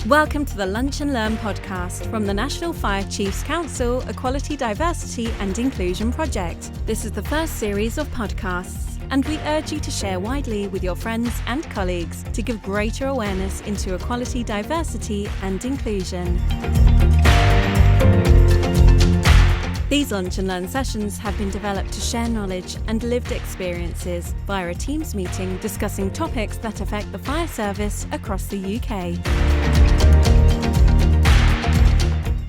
Welcome to the Lunch and Learn podcast from the National Fire Chiefs Council Equality, Diversity and Inclusion Project. This is the first series of podcasts, and we urge you to share widely with your friends and colleagues to give greater awareness into equality, diversity and inclusion. These Lunch and Learn sessions have been developed to share knowledge and lived experiences via a Teams meeting discussing topics that affect the fire service across the UK.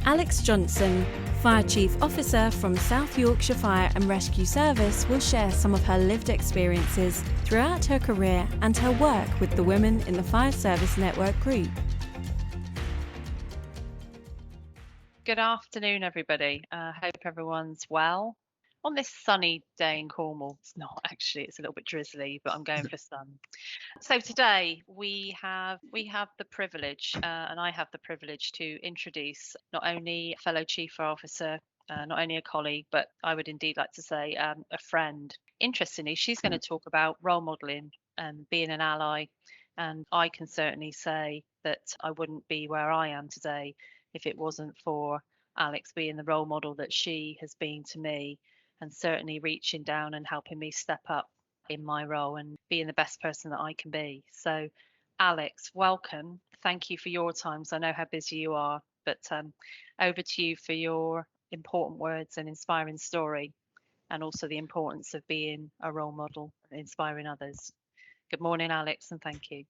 Alex Johnson, Fire Chief Officer from South Yorkshire Fire and Rescue Service, will share some of her lived experiences throughout her career and her work with the Women in the Fire Service Network group. Good afternoon, everybody. Hope everyone's well. On this sunny day in Cornwall, it's not actually, it's a little bit drizzly, but I'm going for sun. So today we have the privilege, and I have the privilege to introduce not only a fellow Chief Officer, not only a colleague, but I would indeed like to say a friend. Interestingly, she's going to talk about role modelling and being an ally, and I can certainly say that I wouldn't be where I am today if it wasn't for Alex being the role model that she has been to me, and certainly reaching down and helping me step up in my role and being the best person that I can be. So Alex, welcome. Thank you for your time. So I know how busy you are, but over to you for your important words and inspiring story, and also the importance of being a role model and inspiring others. Good morning, Alex, and thank you.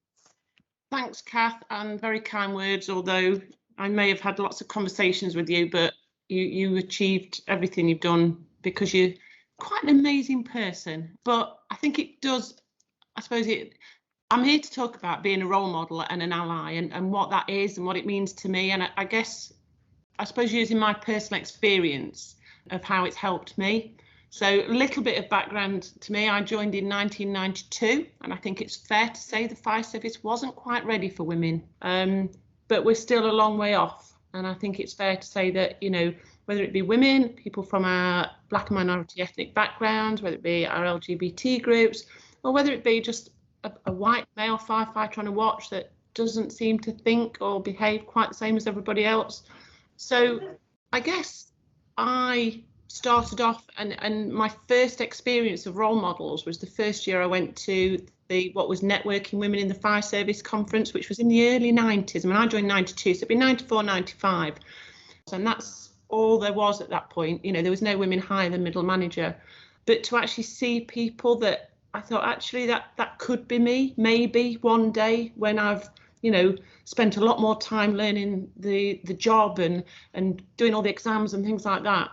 Thanks, Kath, and very kind words, although I may have had lots of conversations with you, but you achieved everything you've done because you're quite an amazing person. But I think it does, I'm here to talk about being a role model and an ally and what that is and what it means to me. And I suppose using my personal experience of how it's helped me. So a little bit of background to me. I joined in 1992, and I think it's fair to say the fire service wasn't quite ready for women. But we're still a long way off. And I think it's fair to say that, whether it be women, people from our black and minority ethnic backgrounds, whether it be our LGBT groups, or whether it be just a white male firefighter on a watch that doesn't seem to think or behave quite the same as everybody else. So I guess I started off, and my first experience of role models was the first year I went to what was Networking Women in the Fire Service conference, which was in the early 90s. I mean, I joined 92, so it'd be 94, 95. And that's all there was at that point. There was no women higher than middle manager. But to actually see people that I thought, actually, that could be me, maybe one day when I've, spent a lot more time learning the job and doing all the exams and things like that.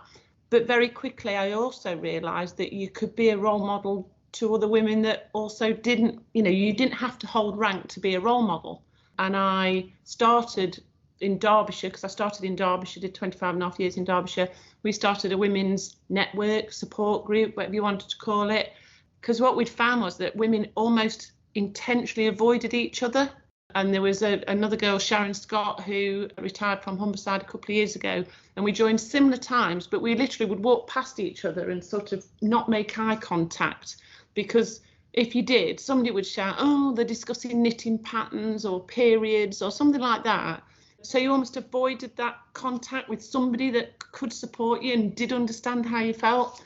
But very quickly, I also realised that you could be a role model to other women that also didn't, you didn't have to hold rank to be a role model. And I started in Derbyshire, because I started in Derbyshire, did 25 and a half years in Derbyshire. We started a women's network, support group, whatever you wanted to call it. Because what we'd found was that women almost intentionally avoided each other. And there was another girl, Sharon Scott, who retired from Humberside a couple of years ago, and we joined similar times, but we literally would walk past each other and sort of not make eye contact, because if you did, somebody would shout, oh, they're discussing knitting patterns or periods or something like that. So you almost avoided that contact with somebody that could support you and did understand how you felt.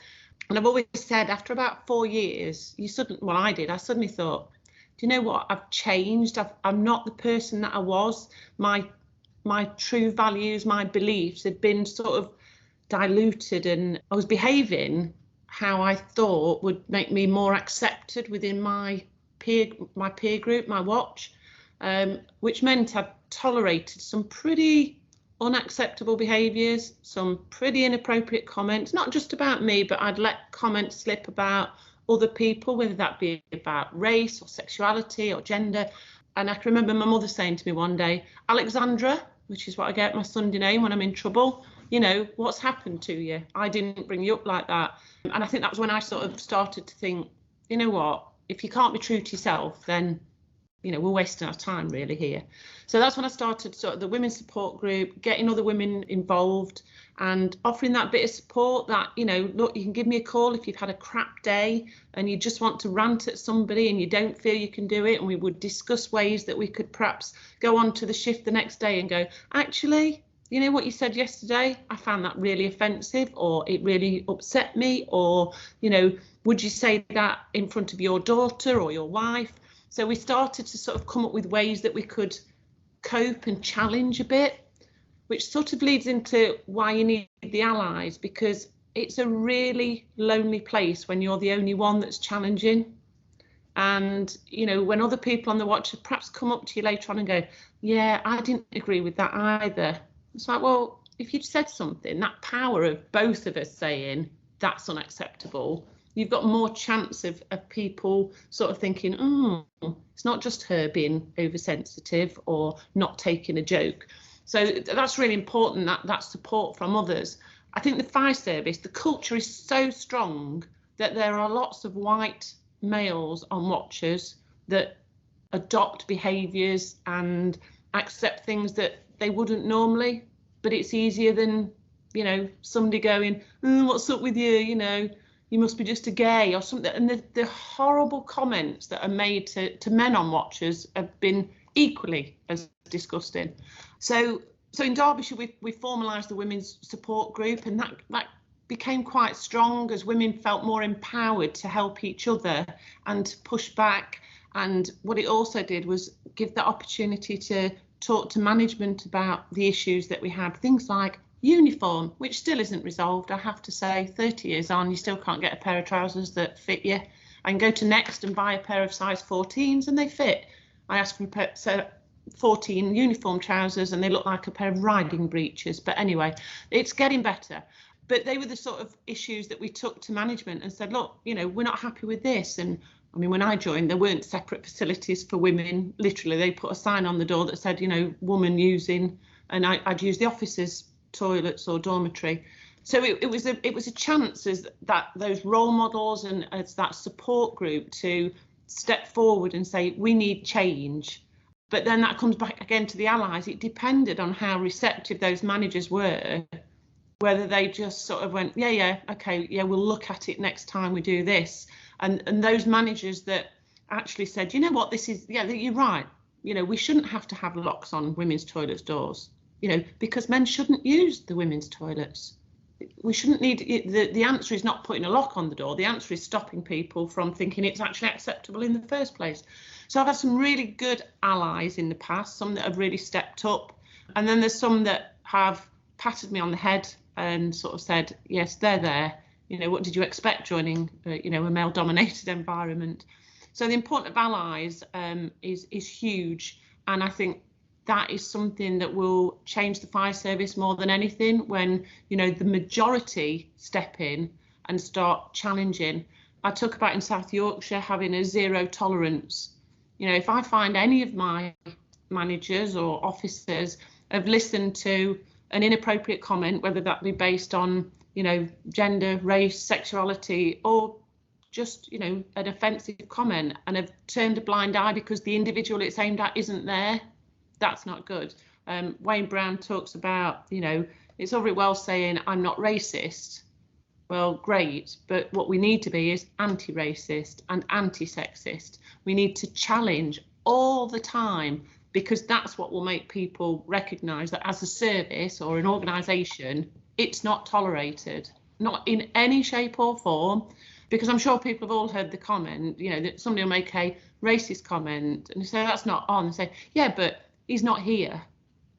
And I've always said, after about 4 years, I suddenly thought, do you know what? I've changed. I'm not the person that I was. My true values, my beliefs had been sort of diluted, and I was behaving how I thought would make me more accepted within my peer group, my watch, which meant I tolerated some pretty unacceptable behaviours, some pretty inappropriate comments, not just about me, but I'd let comments slip about other people, whether that be about race or sexuality or gender. And I can remember my mother saying to me one day, Alexandra, which is what I get my Sunday name when I'm in trouble, what's happened to you? I didn't bring you up like that. And I think that was when I sort of started to think, you know what, if you can't be true to yourself, then we're wasting our time really here. So that's when I started sort of the women's support group, getting other women involved and offering that bit of support that, look, you can give me a call if you've had a crap day and you just want to rant at somebody and you don't feel you can do it. And we would discuss ways that we could perhaps go on to the shift the next day and go, actually, you know what you said yesterday, I found that really offensive, or it really upset me, or, would you say that in front of your daughter or your wife? So we started to sort of come up with ways that we could cope and challenge a bit, which sort of leads into why you need the allies, because it's a really lonely place when you're the only one that's challenging. And, when other people on the watch perhaps come up to you later on and go, yeah, I didn't agree with that either. It's like, well, if you'd said something, that power of both of us saying that's unacceptable, you've got more chance of people sort of thinking, it's not just her being oversensitive or not taking a joke. So that's really important, that support from others. I think the fire service, the culture is so strong that there are lots of white males on watchers that adopt behaviours and accept things that they wouldn't normally. But it's easier than, somebody going, what's up with you, you must be just a gay or something. And the horrible comments that are made to men on watchers have been equally as disgusting. So in Derbyshire, we formalised the women's support group, and that became quite strong as women felt more empowered to help each other and to push back. And what it also did was give the opportunity to talk to management about the issues that we had, things like uniform, which still isn't resolved. I have to say, 30 years on, you still can't get a pair of trousers that fit you. I can go to Next and buy a pair of size 14s and they fit. I asked for 14 uniform trousers and they look like a pair of riding breeches. But anyway, it's getting better. But they were the sort of issues that we took to management and said, look, we're not happy with this. And I mean, when I joined, there weren't separate facilities for women. Literally, they put a sign on the door that said, woman using, and I'd use the officers' toilets or dormitory. So it was a chance as those role models and as that support group to step forward and say we need change. But then that comes back again to the allies. It depended on how receptive those managers were, whether they just sort of went, okay, we'll look at it next time we do this. And those managers that actually said, what, this is, you're right. We shouldn't have to have locks on women's toilets doors. Because men shouldn't use the women's toilets. We shouldn't need, the answer is not putting a lock on the door. The answer is stopping people from thinking it's actually acceptable in the first place. So I've had some really good allies in the past, some that have really stepped up. And then there's some that have patted me on the head and sort of said, yes, they're there. What did you expect joining, a male-dominated environment? So the importance of allies is huge. And I think that is something that will change the fire service more than anything when, the majority step in and start challenging. I talk about in South Yorkshire having a zero tolerance. If I find any of my managers or officers have listened to an inappropriate comment, whether that be based on, gender, race, sexuality, or just, an offensive comment and have turned a blind eye because the individual it's aimed at isn't there, that's not good. Wayne Brown talks about, it's all very well saying I'm not racist. Well, great, but what we need to be is anti-racist and anti-sexist. We need to challenge all the time, because that's what will make people recognise that as a service or an organisation, it's not tolerated, not in any shape or form. Because I'm sure people have all heard the comment, that somebody will make a racist comment and say that's not on, and say, yeah, but he's not here.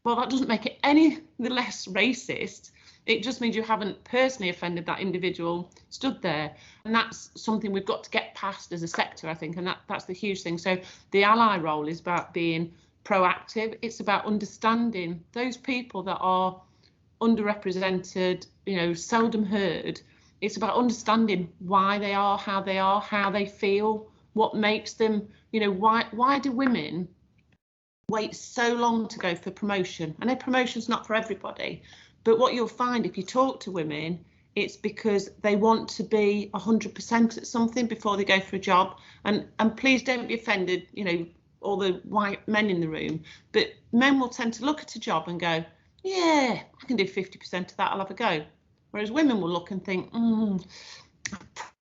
Well, that doesn't make it any the less racist. It just means you haven't personally offended that individual stood there. And that's something we've got to get past as a sector, I think, and that's the huge thing. So the ally role is about being proactive. It's about understanding those people that are underrepresented, seldom heard. It's about understanding why they are, how they feel, what makes them, why do women wait so long to go for promotion? I know promotion's not for everybody, but what you'll find if you talk to women, it's because they want to be 100% at something before they go for a job. And please don't be offended, all the white men in the room, but men will tend to look at a job and go, yeah, I can do 50% of that, I'll have a go. Whereas women will look and think, I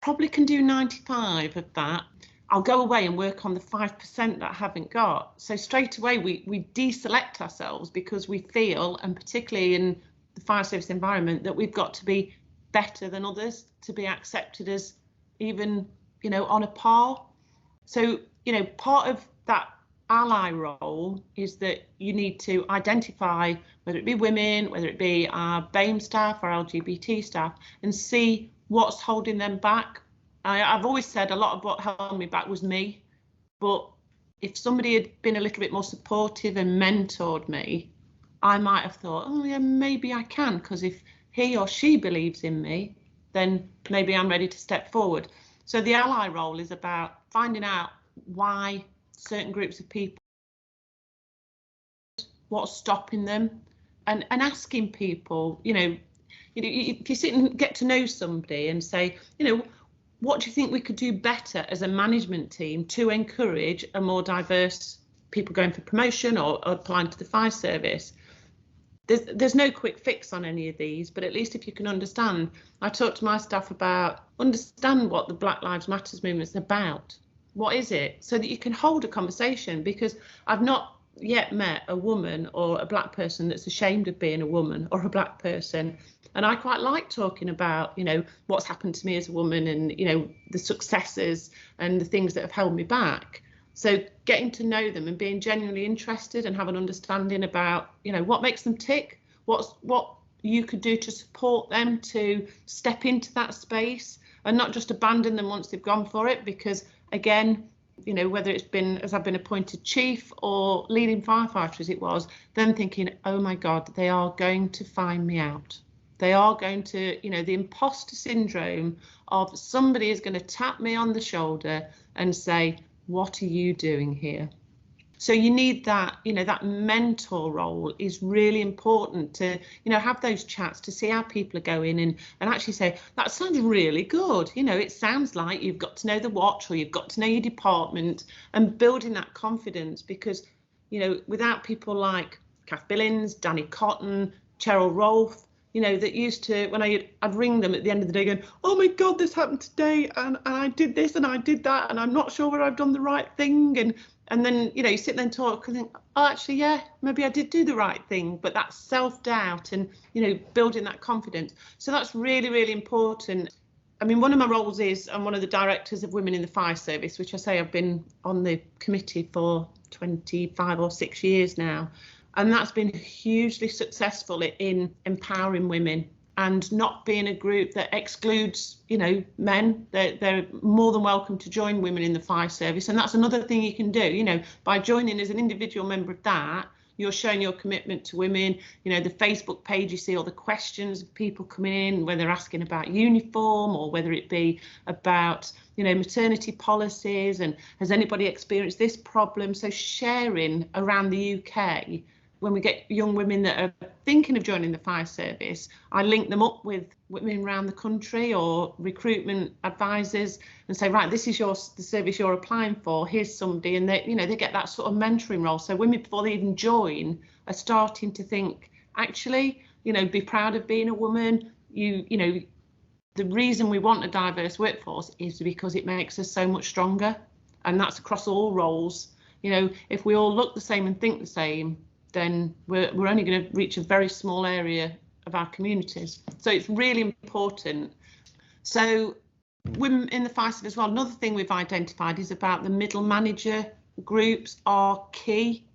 probably can do 95 of that. I'll go away and work on the 5% that I haven't got. So straight away we deselect ourselves because we feel, and particularly in the fire service environment, that we've got to be better than others to be accepted as even, on a par. So, part of that ally role is that you need to identify whether it be women, whether it be our BAME staff or LGBT staff, and see what's holding them back. I've always said a lot of what held me back was me, but if somebody had been a little bit more supportive and mentored me, I might have thought, oh yeah, maybe I can, because if he or she believes in me, then maybe I'm ready to step forward. So the ally role is about finding out why certain groups of people, what's stopping them, and asking people, if you sit and get to know somebody and say, what do you think we could do better as a management team to encourage a more diverse people going for promotion or applying to the fire service? There's no quick fix on any of these, but at least if you can understand, I talk to my staff about understand what the Black Lives Matter movement is about. What is it? So that you can hold a conversation, because I've not yet met a woman or a black person that's ashamed of being a woman or a black person. And I quite like talking about, what's happened to me as a woman and, the successes and the things that have held me back. So getting to know them and being genuinely interested and have an understanding about, what makes them tick, what you could do to support them to step into that space and not just abandon them once they've gone for it. Because again, whether it's been as I've been appointed chief or leading firefighter as it was, then thinking, oh my God, they are going to find me out. They are going to, the imposter syndrome of somebody is going to tap me on the shoulder and say, what are you doing here? So you need that, that mentor role is really important to, have those chats to see how people are going and actually say, that sounds really good. It sounds like you've got to know the watch or you've got to know your department, and building that confidence, because, without people like Kath Billings, Danny Cotton, Cheryl Rolfe, that used to, when I'd ring them at the end of the day going, oh my God, this happened today and I did this and I did that and I'm not sure whether I've done the right thing. And then, you sit there and talk and think, oh, actually, yeah, maybe I did do the right thing. But that self-doubt and, building that confidence. So that's really, really important. I mean, one of my roles is I'm one of the directors of Women in the Fire Service, which I say I've been on the committee for 25 or 6 years now. And that's been hugely successful in empowering women and not being a group that excludes, men. They're more than welcome to join Women in the Fire Service. And that's another thing you can do, by joining as an individual member of that, you're showing your commitment to women. The Facebook page, you see all the questions of people coming in, whether they're asking about uniform or whether it be about, maternity policies and has anybody experienced this problem? So sharing around the UK. When we get young women that are thinking of joining the fire service, I link them up with women around the country or recruitment advisors and say, right, this is the service you're applying for. Here's somebody, and they get that sort of mentoring role. So women, before they even join, are starting to think, actually, be proud of being a woman. The reason we want a diverse workforce is because it makes us so much stronger, and that's across all roles. If we all look the same and think the same, then we're only going to reach a very small area of our communities. So it's really important. So women in the fire service as well, another thing we've identified is about the middle manager groups are key.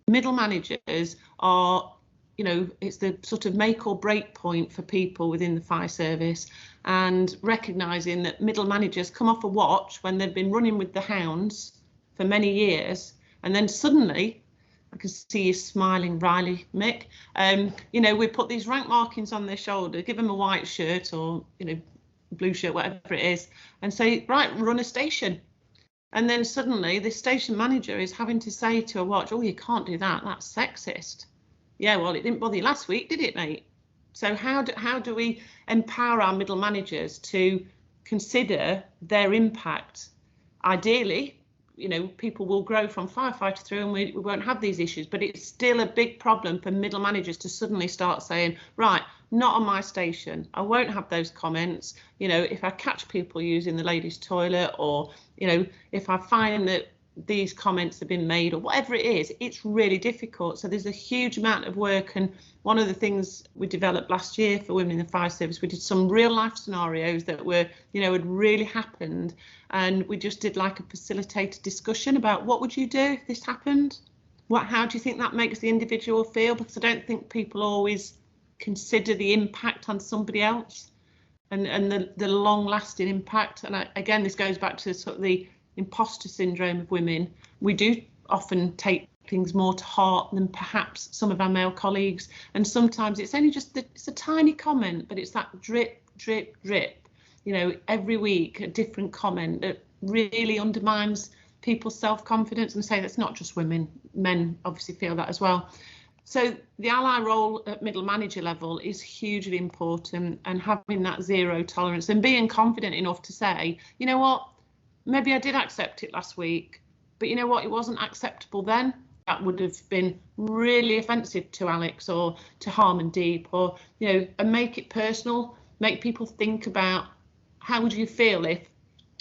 Middle managers are, it's the sort of make or break point for people within the fire service, and recognising that middle managers come off a watch when they've been running with the hounds for many years, and then suddenly, I can see you smiling, Riley, Mick. We put these rank markings on their shoulder, give them a white shirt or, blue shirt, whatever it is, and say, right, run a station. And then suddenly the station manager is having to say to a watch, oh, you can't do that, that's sexist. Yeah, well, it didn't bother you last week, did it, mate? So how do we empower our middle managers to consider their impact? Ideally, people will grow from firefighter through and we won't have these issues, but it's still a big problem for middle managers to suddenly start saying, right, not on my station, I won't have those comments. If I catch people using the ladies' toilet, or if I find that these comments have been made, or whatever it is, it's really difficult. So there's a huge amount of work, and one of the things we developed last year for women in the fire service, we did some real life scenarios that were had really happened, and we just did like a facilitated discussion about what would you do if this happened, how do you think that makes the individual feel, because I don't think people always consider the impact on somebody else and the long lasting impact. And again, this goes back to sort of the imposter syndrome of women. We do often take things more to heart than perhaps some of our male colleagues, and sometimes it's only just it's a tiny comment, but it's that drip every week a different comment that really undermines people's self-confidence. And say that's not just women, men obviously feel that as well. So the ally role at middle manager level is hugely important, and having that zero tolerance and being confident enough to say, maybe I did accept it last week, but it wasn't acceptable then. That would have been really offensive to Alex or to Harmandeep, or, and make it personal, make people think about how would you feel if,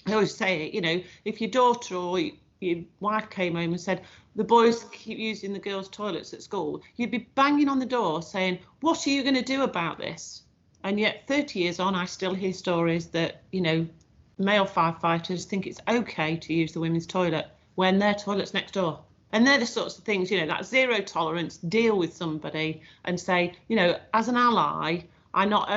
I always say it, if your daughter or your wife came home and said, the boys keep using the girls' toilets at school, you'd be banging on the door saying, what are you going to do about this? And yet 30 years on, I still hear stories that, male firefighters think it's okay to use the women's toilet when their toilet's next door. And they're the sorts of things, that zero tolerance, deal with somebody and say, as an ally, I'm not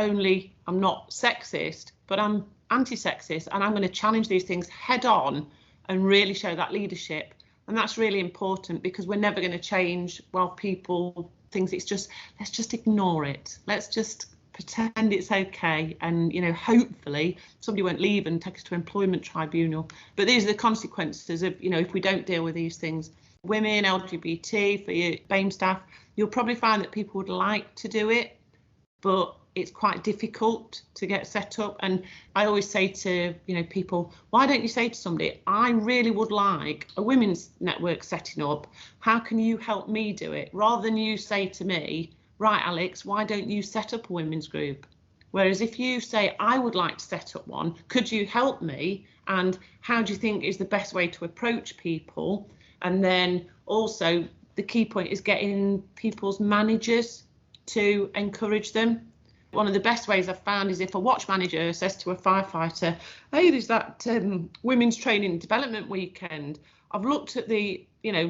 sexist, but I'm anti-sexist, and I'm going to challenge these things head on and really show that leadership. And that's really important, because we're never going to change while people think it's just, let's just ignore it. Let's just pretend it's okay, and hopefully somebody won't leave and take us to employment tribunal. But these are the consequences of if we don't deal with these things. Women, LGBT, for your BAME staff, you'll probably find that people would like to do it, but it's quite difficult to get set up. And I always say to people, why don't you say to somebody, I really would like a women's network setting up, how can you help me do it, rather than you say to me, right, Alex, why don't you set up a women's group? Whereas if you say, I would like to set up one, could you help me? And how do you think is the best way to approach people? And then also the key point is getting people's managers to encourage them. One of the best ways I've found is if a watch manager says to a firefighter, hey, there's that women's training and development weekend. I've looked at the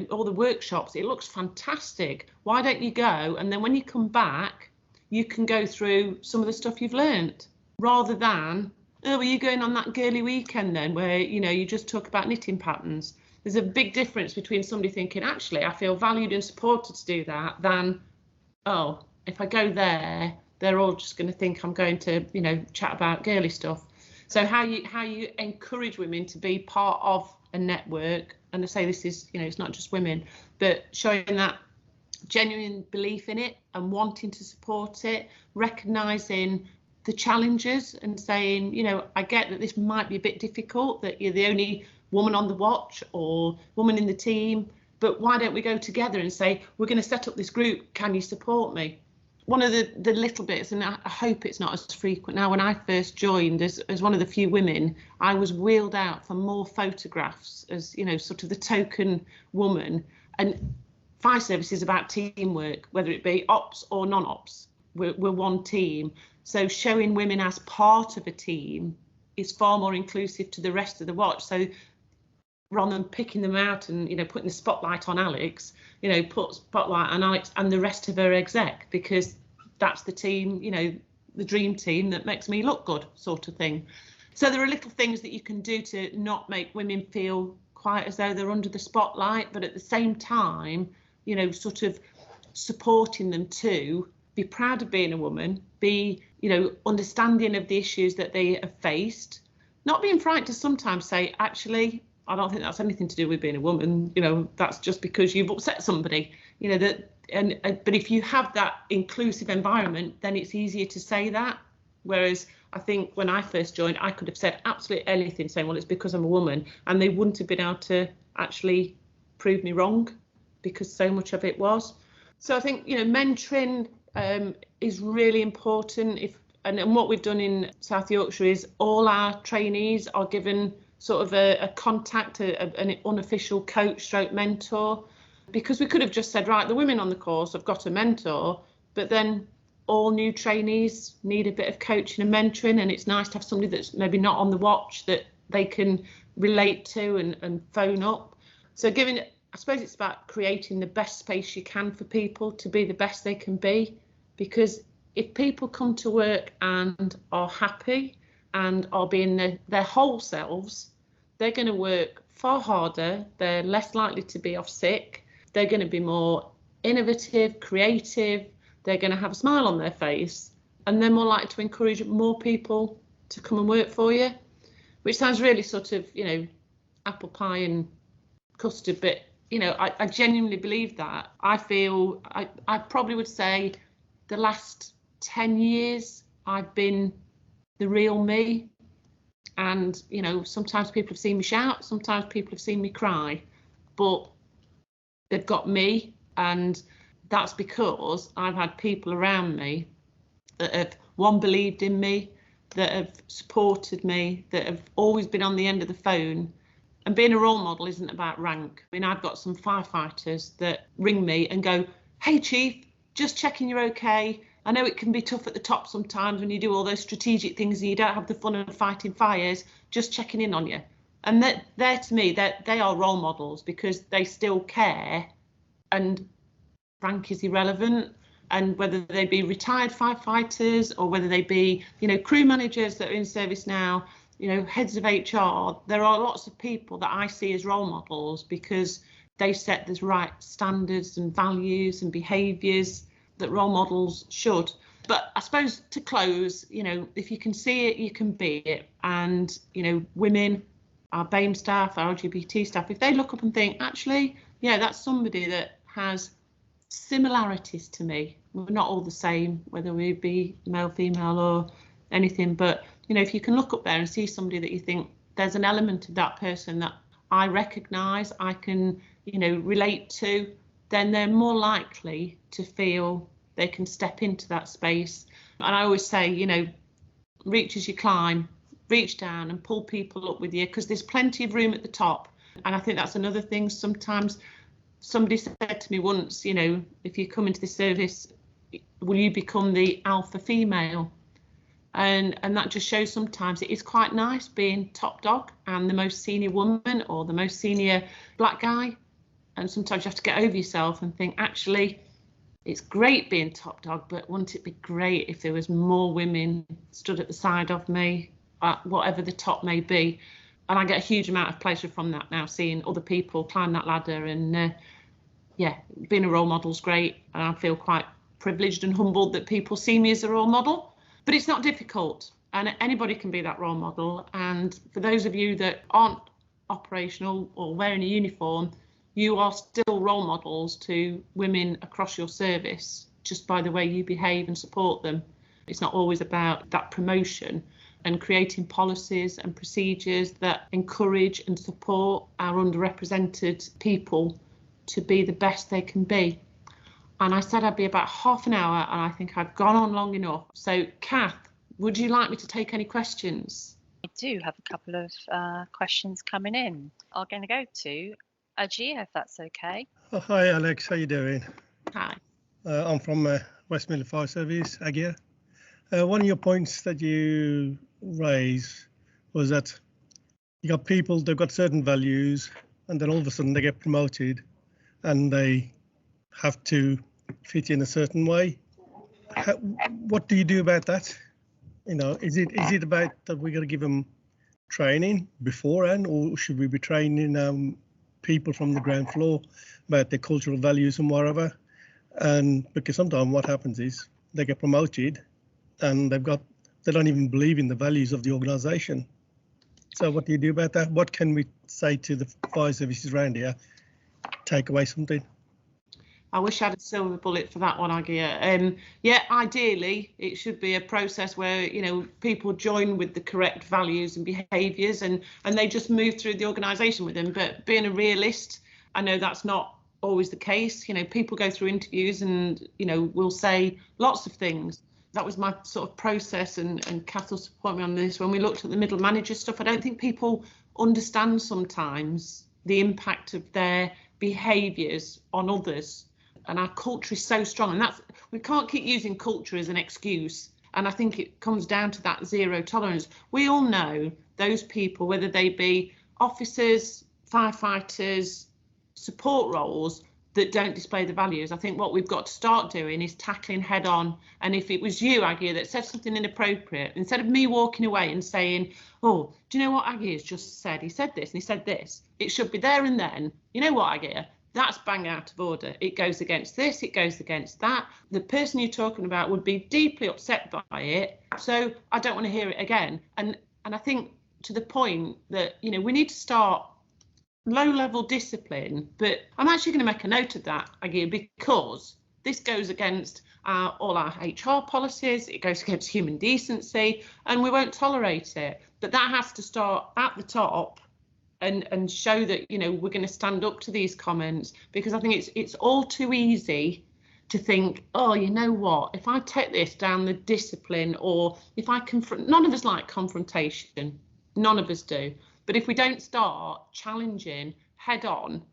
all the workshops, it looks fantastic. Why don't you go? And then when you come back, you can go through some of the stuff you've learnt, rather than, oh, are you going on that girly weekend then where, you just talk about knitting patterns? There's a big difference between somebody thinking, actually, I feel valued and supported to do that, than, oh, if I go there, they're all just going to think I'm going to, chat about girly stuff. So how you encourage women to be part of a network, and I say this is, it's not just women, but showing that genuine belief in it and wanting to support it, recognising the challenges and saying, I get that this might be a bit difficult, that you're the only woman on the watch or woman in the team, but why don't we go together and say, we're going to set up this group, can you support me? One of the little bits, and I hope it's not as frequent now, when I first joined as one of the few women, I was wheeled out for more photographs as, sort of the token woman. And fire service is about teamwork, whether it be ops or non-ops, we're one team. So showing women as part of a team is far more inclusive to the rest of the watch. So rather than picking them out and, putting the spotlight on Alex, put spotlight on Alex and the rest of her exec, because that's the team, the dream team that makes me look good, sort of thing. So there are little things that you can do to not make women feel quite as though they're under the spotlight, but at the same time, sort of supporting them to be proud of being a woman, be, understanding of the issues that they have faced, not being frightened to sometimes say, actually, I don't think that's anything to do with being a woman, that's just because you've upset somebody, but if you have that inclusive environment, then it's easier to say that. Whereas I think when I first joined, I could have said absolutely anything, saying, well, it's because I'm a woman, and they wouldn't have been able to actually prove me wrong, because so much of it was. So I think, mentoring is really important. And what we've done in South Yorkshire is all our trainees are given sort of a contact, an unofficial coach stroke mentor, because we could have just said, right, the women on the course have got a mentor, but then all new trainees need a bit of coaching and mentoring, and it's nice to have somebody that's maybe not on the watch that they can relate to and phone up. So I suppose it's about creating the best space you can for people to be the best they can be, because if people come to work and are happy and are being their whole selves, they're going to work far harder, they're less likely to be off sick, they're going to be more innovative, creative, they're going to have a smile on their face, and they're more likely to encourage more people to come and work for you, which sounds really sort of, apple pie and custard, but I genuinely believe that. I feel I probably would say the last 10 years I've been the real me, and sometimes people have seen me shout, sometimes people have seen me cry, but they've got me, and that's because I've had people around me that have believed in me, that have supported me, that have always been on the end of the phone. And being a role model isn't about rank. I mean, I've got some firefighters that ring me and go, hey, Chief, just checking you're okay. I know it can be tough at the top sometimes when you do all those strategic things and you don't have the fun of fighting fires, just checking in on you. And they're to me, they are role models, because they still care, and rank is irrelevant. And whether they be retired firefighters or whether they be, crew managers that are in service now, heads of HR, there are lots of people that I see as role models because they set the right standards and values and behaviours that role models should. But I suppose to close, if you can see it, you can be it. And, women, our BAME staff, our LGBT staff, if they look up and think, actually, that's somebody that has similarities to me. We're not all the same, whether we be male, female or anything, but if you can look up there and see somebody that you think there's an element of that person that I recognise, I can, relate to, then they're more likely to feel they can step into that space. And I always say, reach as you climb, reach down and pull people up with you, because there's plenty of room at the top. And I think that's another thing. Sometimes somebody said to me once, if you come into this service, will you become the alpha female? And that just shows sometimes it is quite nice being top dog and the most senior woman or the most senior black guy. And sometimes you have to get over yourself and think, actually, it's great being top dog, but wouldn't it be great if there was more women stood at the side of me, whatever the top may be? And I get a huge amount of pleasure from that now, seeing other people climb that ladder. And being a role model is great. And I feel quite privileged and humbled that people see me as a role model. But it's not difficult, and anybody can be that role model. And for those of you that aren't operational or wearing a uniform, you are still role models to women across your service, just by the way you behave and support them. It's not always about that promotion, and creating policies and procedures that encourage and support our underrepresented people to be the best they can be. And I said I'd be about half an hour, and I think I've gone on long enough. So, Kath, would you like me to take any questions? I do have a couple of questions coming in. I'm going to go to Ajia, if that's okay. Oh, hi, Alex. How you doing? Hi. I'm from West Midlands Fire Service, Ajia. One of your points that you raised was that you got people, they've got certain values, and then all of a sudden they get promoted and they have to fit in a certain way. What do you do about that? Is it about that we got to give them training beforehand, or should we be training people from the ground floor about their cultural values and whatever? And because sometimes what happens is they get promoted and they don't even believe in the values of the organisation. So what do you do about that? What can we say to the fire services around here? Take away something. I wish I had a silver bullet for that one, Agia. Yeah, ideally, it should be a process where, people join with the correct values and behaviours and they just move through the organisation with them. But being a realist, I know that's not always the case. People go through interviews and, will say lots of things. That was my sort of process, and Kath will support me on this. When we looked at the middle manager stuff, I don't think people understand sometimes the impact of their behaviours on others. And our culture is so strong, and we can't keep using culture as an excuse. And I think it comes down to that zero tolerance. We all know those people, whether they be officers, firefighters, support roles, that don't display the values. I think what we've got to start doing is tackling head on. And if it was you, Aggie, that said something inappropriate, instead of me walking away and saying, oh, do you know what Aggie has just said? He said this and he said this. It should be there and then. You know what, Aggie? That's bang out of order. It goes against this, it goes against that. The person you're talking about would be deeply upset by it. So I don't want to hear it again. And I think to the point that, we need to start low-level discipline, but I'm actually going to make a note of that, again, because this goes against all our HR policies, it goes against human decency, and we won't tolerate it. But that has to start at the top and show that, we're going to stand up to these comments, because I think it's all too easy to think, oh, you know what, if I take this down the discipline, or if I confront, none of us like confrontation, none of us do. But if we don't start challenging head on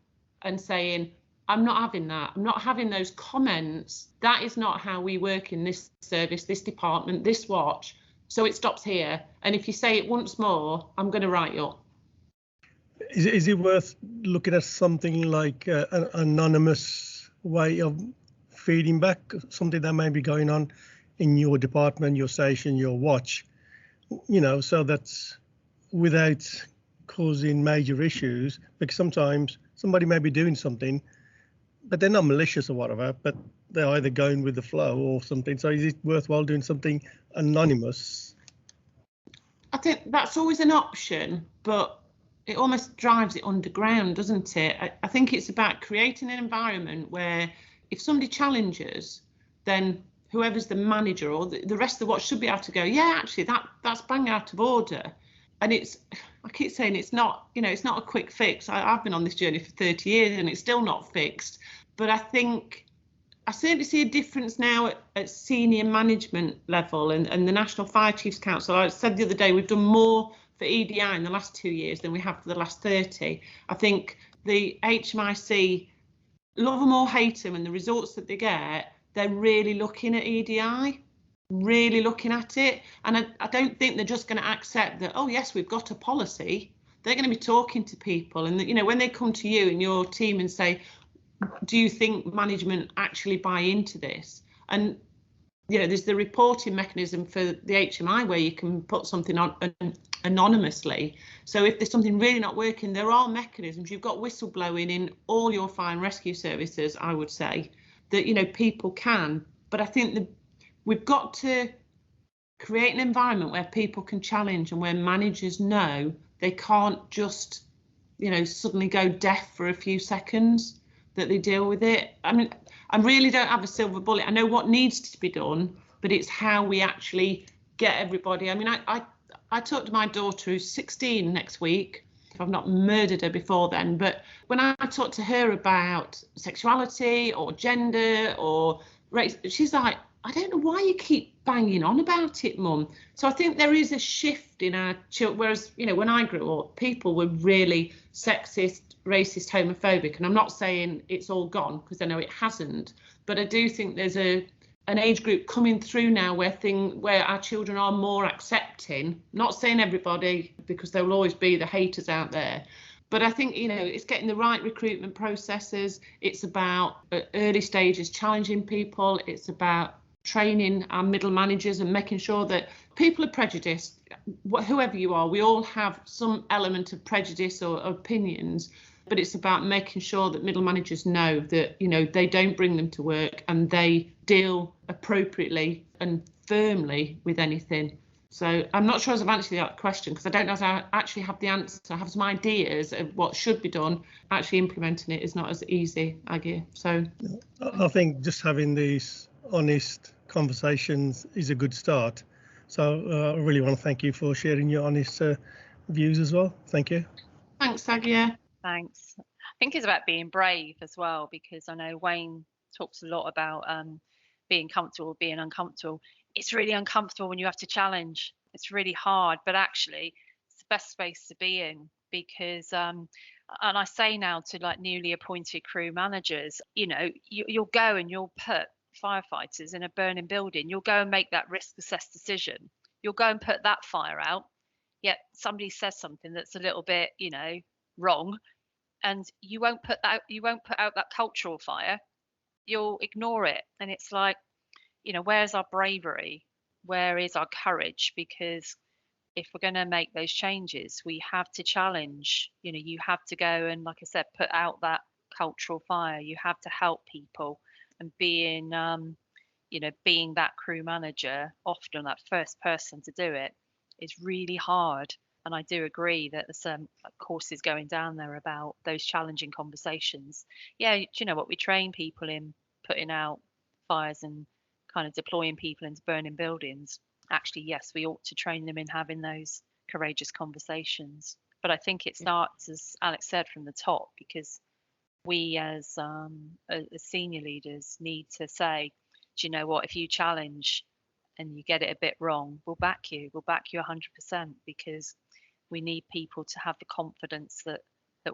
and saying, I'm not having that, I'm not having those comments, that is not how we work in this service, this department, this watch. So it stops here. And if you say it once more, I'm going to write you up. Is it worth looking at something like an anonymous way of feeding back something that may be going on in your department, your station, your watch, so that's without causing major issues? Because sometimes somebody may be doing something, but they're not malicious or whatever, but they're either going with the flow or something. So is it worthwhile doing something anonymous? I think that's always an option, but it almost drives it underground, doesn't it? I think it's about creating an environment where if somebody challenges, then whoever's the manager or the rest of the watch should be able to go, yeah, actually that's bang out of order. And I keep saying it's not a quick fix. I've been on this journey for 30 years and it's still not fixed. But I think I certainly see a difference now at senior management level and the National Fire Chiefs Council. I said the other day, we've done more for EDI in the last 2 years than we have for the last 30. I think the HMIC, love them or hate them, and the results that they get, they're really looking at EDI. Really looking at it, and I don't think they're just going to accept that, oh yes, we've got a policy. They're going to be talking to people, and when they come to you and your team and say, do you think management actually buy into this? And there's the reporting mechanism for the HMI where you can put something on anonymously. So if there's something really not working, there are mechanisms. You've got whistleblowing in all your fire and rescue services, I would say, that people can. But I think we've got to create an environment where people can challenge and where managers know they can't just, suddenly go deaf for a few seconds, that they deal with it. I mean, I really don't have a silver bullet. I know what needs to be done, but it's how we actually get everybody. I mean, I talked to my daughter who's 16 next week. I've not murdered her before then, but when I talk to her about sexuality or gender or race, she's like, I don't know why you keep banging on about it, Mum. So I think there is a shift in our children, whereas, when I grew up, people were really sexist, racist, homophobic. And I'm not saying it's all gone, because I know it hasn't. But I do think there's an age group coming through now where our children are more accepting. Not saying everybody, because there will always be the haters out there. But I think, it's getting the right recruitment processes. It's about early stages challenging people. It's about training our middle managers and making sure that people are prejudiced, whoever you are. We all have some element of prejudice or opinions, but it's about making sure that middle managers know that, they don't bring them to work and they deal appropriately and firmly with anything. So I'm not sure as I've answered that question, because I don't know if I actually have the answer. I have some ideas of what should be done. Actually implementing it is not as easy, Aggie. So I think just having these honest conversations is a good start. So I really want to thank you for sharing your honest views as well. Thank you. thanks, Aggie. Thanks. I think it's about being brave as well, because I know Wayne talks a lot about being comfortable, being uncomfortable. It's really uncomfortable when you have to challenge. It's really hard, but actually it's the best space to be in, because and I say now to like newly appointed crew managers, you'll go and you'll put firefighters in a burning building. You'll go and make that risk assessed decision. You'll go and put that fire out. Yet somebody says something that's a little bit, wrong, and you won't put out that cultural fire. You'll ignore it. And it's like, where's our bravery? Where is our courage? Because if we're going to make those changes, we have to challenge. You have to go and, like I said, put out that cultural fire. You have to help people, and being that crew manager, often that first person to do it, is really hard. And I do agree that there's some courses going down there about those challenging conversations. Yeah, do you know what? We train people in putting out fires and kind of deploying people into burning buildings. Actually, yes, we ought to train them in having those courageous conversations. But I think it starts, as Alex said, from the top, because we as senior leaders need to say, do you know what? If you challenge and you get it a bit wrong, we'll back you. We'll back you 100%, because we need people to have the confidence that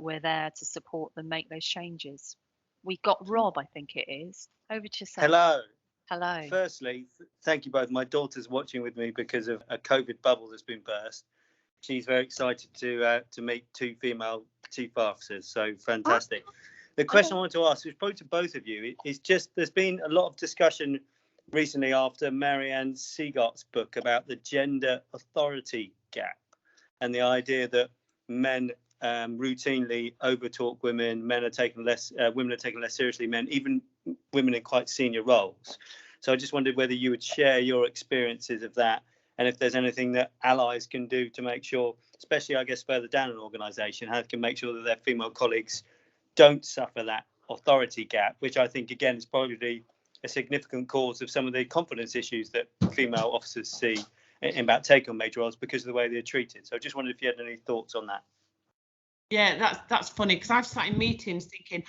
we're there to support them make those changes. We got Rob, I think it is. Over to yourself. Hello. Firstly, thank you both. My daughter's watching with me because of a COVID bubble that's been burst. She's very excited to meet two female chief officers. So fantastic. The question I want to ask, which probably to both of you, is just there's been a lot of discussion recently after Marianne Seagot's book about the gender authority gap and the idea that men routinely overtalk women, women are taken less seriously, men, even women in quite senior roles. So I just wondered whether you would share your experiences of that, and if there's anything that allies can do to make sure, especially I guess further down an organisation, how they can make sure that their female colleagues don't suffer that authority gap, which I think again is probably a significant cause of some of the confidence issues that female officers see about taking on major roles because of the way they're treated. So I just wondered if you had any thoughts on that. Yeah, that's funny, because I've sat in meetings thinking,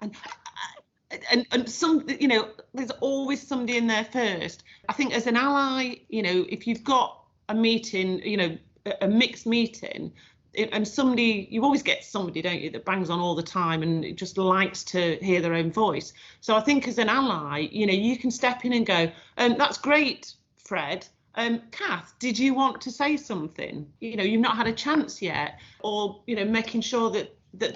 and some, there's always somebody in there first. I think as an ally, if you've got a meeting, a mixed meeting, and somebody, you always get somebody, don't you, that bangs on all the time and just likes to hear their own voice. So I think as an ally, you can step in and go, that's great, Fred. Kath, did you want to say something? You've not had a chance yet, or making sure that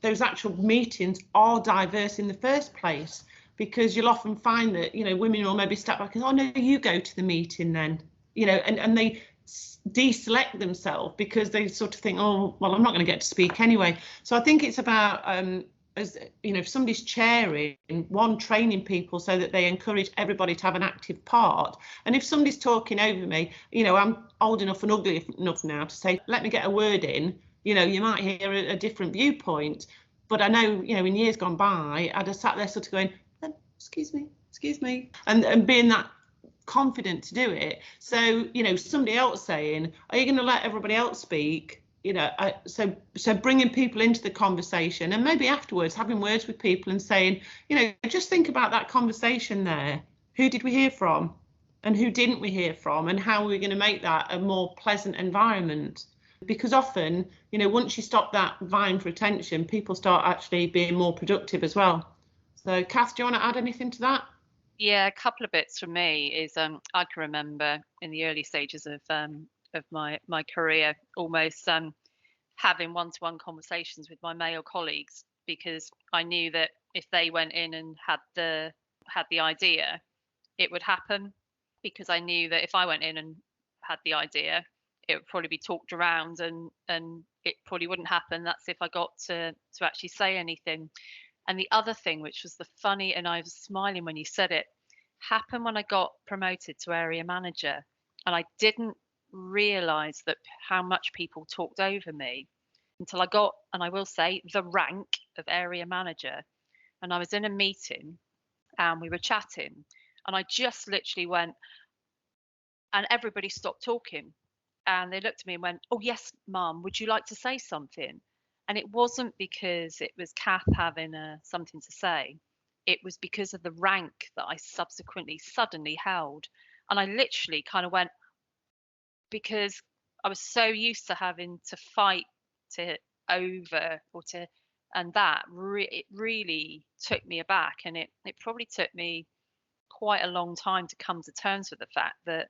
those actual meetings are diverse in the first place, because you'll often find that women will maybe step back and, oh no, you go to the meeting then, and they deselect themselves because they sort of think, oh well, I'm not going to get to speak anyway. So I think it's about as if somebody's chairing, one, training people so that they encourage everybody to have an active part. And if somebody's talking over me, I'm old enough and ugly enough now to say, let me get a word in. You might hear a different viewpoint, but I know, in years gone by, I'd have sat there sort of going, excuse me, and being that confident to do it. So, somebody else saying, are you going to let everybody else speak? So bringing people into the conversation, and maybe afterwards having words with people and saying, just think about that conversation there. Who did we hear from, and who didn't we hear from, and how are we going to make that a more pleasant environment? Because often, once you stop that vying for attention, people start actually being more productive as well. So, Kath, do you want to add anything to that? Yeah, a couple of bits from me is I can remember in the early stages of my career almost having one-to-one conversations with my male colleagues, because I knew that if they went in and had the idea, it would happen, because I knew that if I went in and had the idea, it would probably be talked around and it probably wouldn't happen. That's if I got to actually say anything. And the other thing, which was the funny, and I was smiling when you said it, happened when I got promoted to area manager. And I didn't realise that how much people talked over me until I got, and I will say, the rank of area manager. And I was in a meeting and we were chatting, and I just literally went, and everybody stopped talking. And they looked at me and went, "Oh, yes, Mum, would you like to say something?" And it wasn't because it was Kath having something to say. It was because of the rank that I subsequently suddenly held. And I literally kind of went, because I was so used to having to fight to over or to, and that it really took me aback. And it probably took me quite a long time to come to terms with the fact that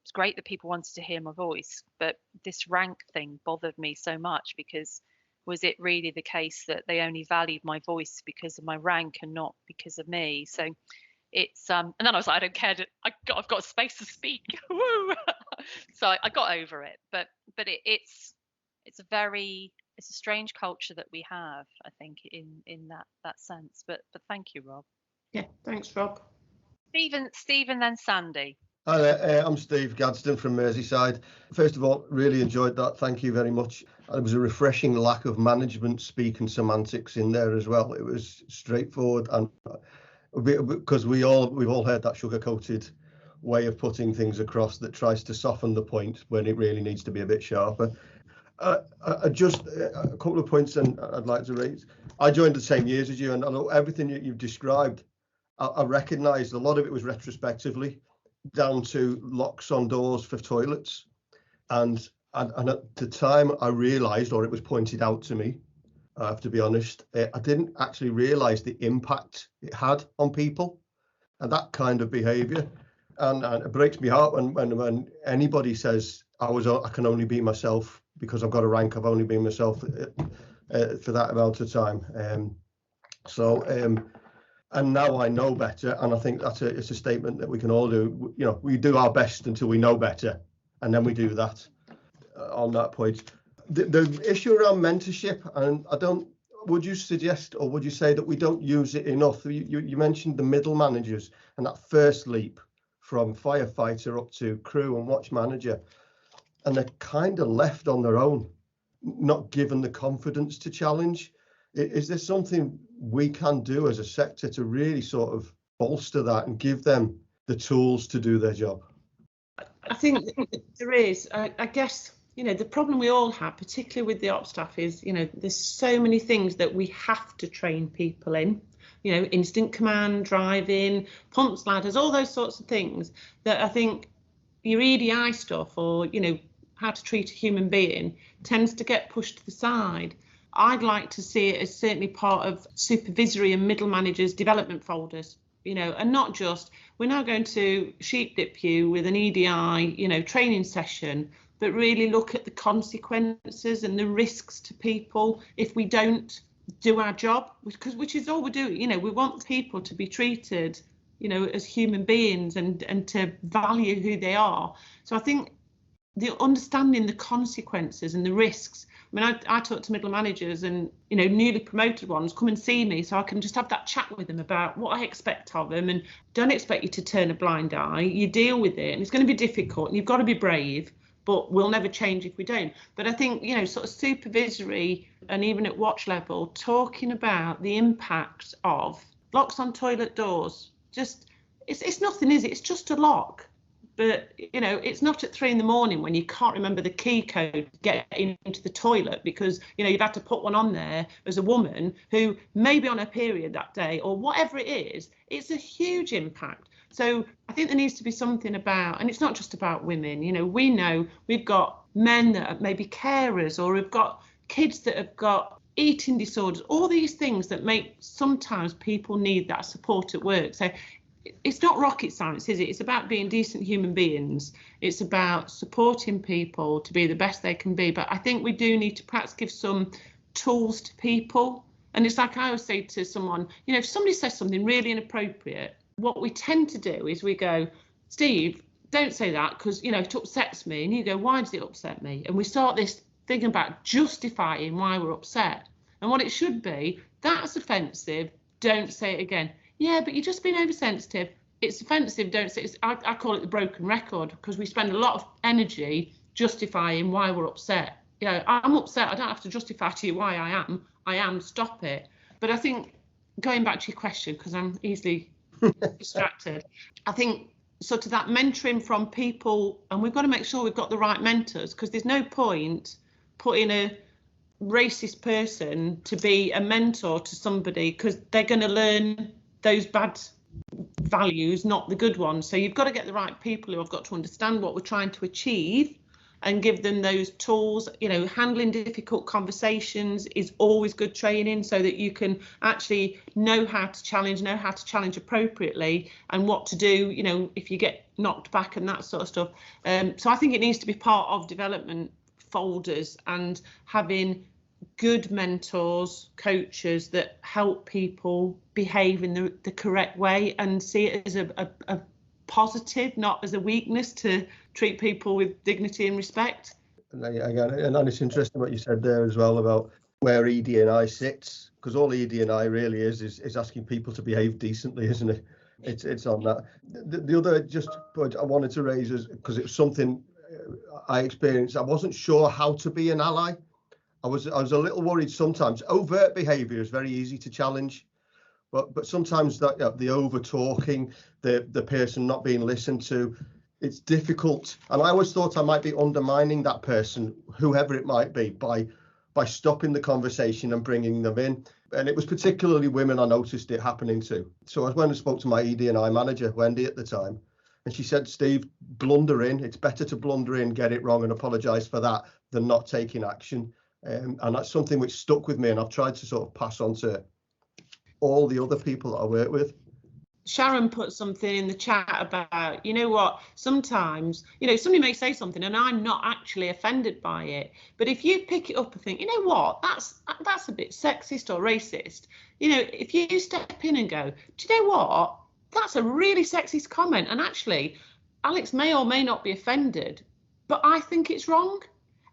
it's great that people wanted to hear my voice, but this rank thing bothered me so much, because was it really the case that they only valued my voice because of my rank and not because of me? So it's and then I was like, I don't care, I've got a space to speak. Woo! So I got over it, but it's a strange culture that we have, I think, in that sense. But thank you, Rob. Yeah, thanks, Rob. Stephen, then Sandy. Hi there, I'm Steve Gadsden from Merseyside. First of all, really enjoyed that. Thank you very much. There was a refreshing lack of management speak and semantics in there as well. It was straightforward, and because we've all heard that sugar-coated way of putting things across that tries to soften the point when it really needs to be a bit sharper. Just a couple of points and I'd like to raise. I joined the same years as you, and I know everything you've described, I recognised a lot of it was retrospectively, down to locks on doors for toilets, and at the time I realised, or it was pointed out to me, I have to be honest, I didn't actually realise the impact it had on people, and that kind of behaviour, and it breaks my heart when anybody says I can only be myself because I've got a rank. I've only been myself for that amount of time, and now I know better, and I think it's a statement that we can all do. You know, we do our best until we know better, and then we do that. On that point, the issue around mentorship, and would you suggest, or would you say that we don't use it enough? You mentioned the middle managers and that first leap from firefighter up to crew and watch manager, and they're kind of left on their own, not given the confidence to challenge. Is there something we can do as a sector to really sort of bolster that and give them the tools to do their job? I think there is. I guess, you know, the problem we all have, particularly with the ops staff, is, you know, there's so many things that we have to train people in. You know, instant command, driving, pumps, ladders, all those sorts of things that I think your EDI stuff, or, you know, how to treat a human being, tends to get pushed to the side. I'd like to see it as certainly part of supervisory and middle managers' development folders, you know, and not just, we're now going to sheep dip you with an EDI, you know, training session, but really look at the consequences and the risks to people if we don't do our job, which is all we're doing. You know, we want people to be treated, you know, as human beings and to value who they are. So I think the understanding the consequences and the risks. I mean, I talk to middle managers, and, you know, newly promoted ones come and see me so I can just have that chat with them about what I expect of them, and don't expect you to turn a blind eye. You deal with it, and it's going to be difficult, and you've got to be brave, but we'll never change if we don't. But I think, you know, sort of supervisory and even at watch level, talking about the impact of locks on toilet doors. Just, it's nothing, is it? It's just a lock. But, you know, it's not at 3 a.m. when you can't remember the key code to get into the toilet because, you know, you've had to put one on there as a woman who may be on her period that day or whatever it is. It's a huge impact. So I think there needs to be something about, and it's not just about women, you know, we know we've got men that are maybe carers, or we've got kids that have got eating disorders, all these things that make sometimes people need that support at work. So it's not rocket science, is it? It's about being decent human beings. It's about supporting people to be the best they can be. But I think we do need to perhaps give some tools to people. And it's like I always say to someone, you know, if somebody says something really inappropriate, what we tend to do is we go, Steve, don't say that because, you know, it upsets me. And you go, why does it upset me? And we start this thing about justifying why we're upset. And what it should be, that's offensive, don't say it again. Yeah, but you're just being oversensitive. it's offensive, don't say. I call it the broken record, because we spend a lot of energy justifying why we're upset. I'm upset. I don't have to justify to you why I am. Stop it. But I think, going back to your question, because I'm easily distracted, I think sort of that mentoring from people, and we've got to make sure we've got the right mentors, because there's no point putting a racist person to be a mentor to somebody, because they're going to learn those bad values, not the good ones. So you've got to get the right people who have got to understand what we're trying to achieve and give them those tools. Handling difficult conversations is always good training, so that you can actually know how to challenge appropriately, and what to do, if you get knocked back and that sort of stuff. So I think it needs to be part of development folders, and having good mentors, coaches that help people behave in the correct way, and see it as a positive, not as a weakness, to treat people with dignity and respect. And it's interesting what you said there as well about where ED&I sits, because all ED&I really is asking people to behave decently, isn't it? It's on that. The other just point I wanted to raise is, because it was something I experienced, I wasn't sure how to be an ally. I was a little worried sometimes. Overt behaviour is very easy to challenge, but sometimes that the over talking, the person not being listened to, it's difficult. And I always thought I might be undermining that person, whoever it might be, by stopping the conversation and bringing them in. And it was particularly women I noticed it happening to. So I went and spoke to my ED&I manager, Wendy, at the time, and she said, Steve, blunder in. It's better to blunder in, get it wrong and apologise for that, than not taking action. And that's something which stuck with me, and I've tried to sort of pass on to all the other people that I work with. Sharon put something in the chat about, sometimes, somebody may say something and I'm not actually offended by it. But if you pick it up and think, that's a bit sexist or racist, if you step in and go, do you know what? That's a really sexist comment. And actually, Alex may or may not be offended, but I think it's wrong.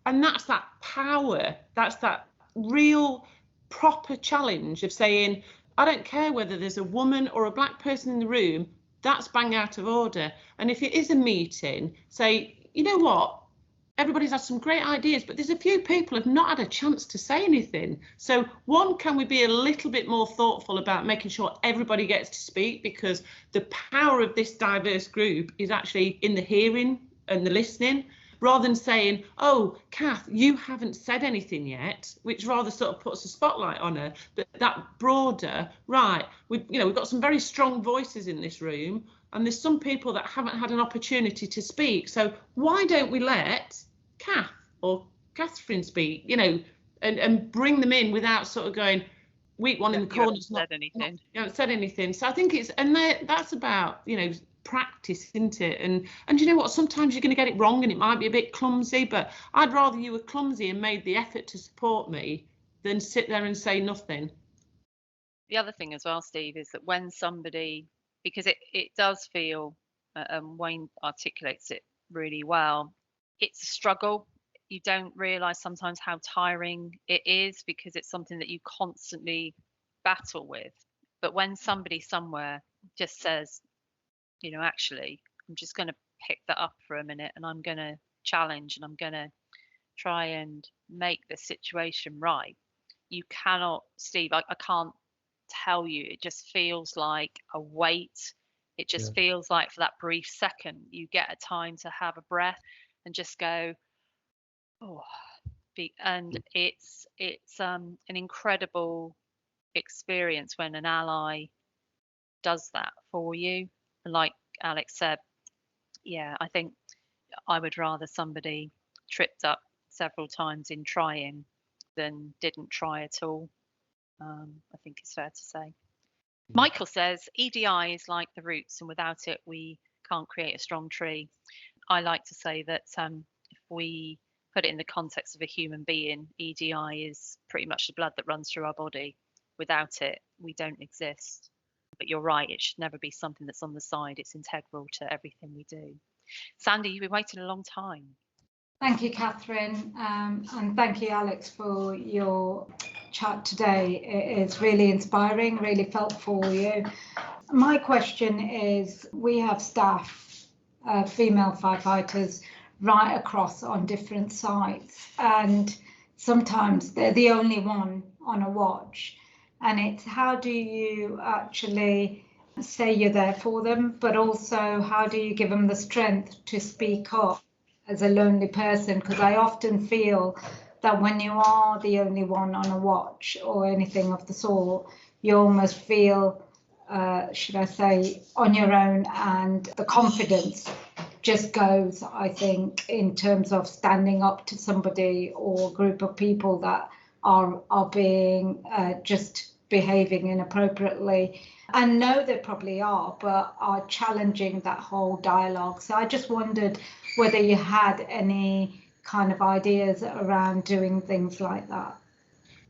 And that's that power. That's that real proper challenge of saying, I don't care whether there's a woman or a black person in the room, that's bang out of order. And if it is a meeting, say, you know what, everybody's had some great ideas, but there's a few people who have not had a chance to say anything. So one, can we be a little bit more thoughtful about making sure everybody gets to speak, because the power of this diverse group is actually in the hearing and the listening, rather than saying, oh, Kath, you haven't said anything yet, which rather sort of puts a spotlight on her. But that broader, right, we've got some very strong voices in this room, and there's some people that haven't had an opportunity to speak. So why don't we let Kath or Catherine speak, and bring them in without sort of going, weak one in the corner. You haven't said anything. So I think that's about, practice, isn't it? And you know what, sometimes you're going to get it wrong and it might be a bit clumsy, but I'd rather you were clumsy and made the effort to support me than sit there and say nothing. The other thing as well, Steve, is that when somebody, because it does feel, Wayne articulates it really well, it's a struggle. You don't realise sometimes how tiring it is, because it's something that you constantly battle with. But when somebody somewhere just says, actually, I'm just going to pick that up for a minute, and I'm going to challenge, and I'm going to try and make the situation right. You cannot, Steve, I can't tell you, it just feels like a weight. It just feels like for that brief second, you get a time to have a breath and just go, oh, and it's an incredible experience when an ally does that for you. And like Alex said, I think I would rather somebody tripped up several times in trying than didn't try at all. I think it's fair to say. Michael says, EDI is like the roots, and without it, we can't create a strong tree. I like to say that if we put it in the context of a human being, EDI is pretty much the blood that runs through our body. Without it, we don't exist. But you're right, it should never be something that's on the side. It's integral to everything we do. Sandy, you've been waiting a long time. Thank you, Catherine, and thank you, Alex, for your chat today. It's really inspiring, really felt for you. My question is, we have staff, female firefighters, right across on different sites, and sometimes they're the only one on a watch. And it's how do you actually say you're there for them, but also how do you give them the strength to speak up as a lonely person? Because I often feel that when you are the only one on a watch or anything of the sort, you almost feel, should I say, on your own, and the confidence just goes, I think, in terms of standing up to somebody or a group of people that are being just behaving inappropriately. And no, they probably are, but are challenging that whole dialogue. So I just wondered whether you had any kind of ideas around doing things like that.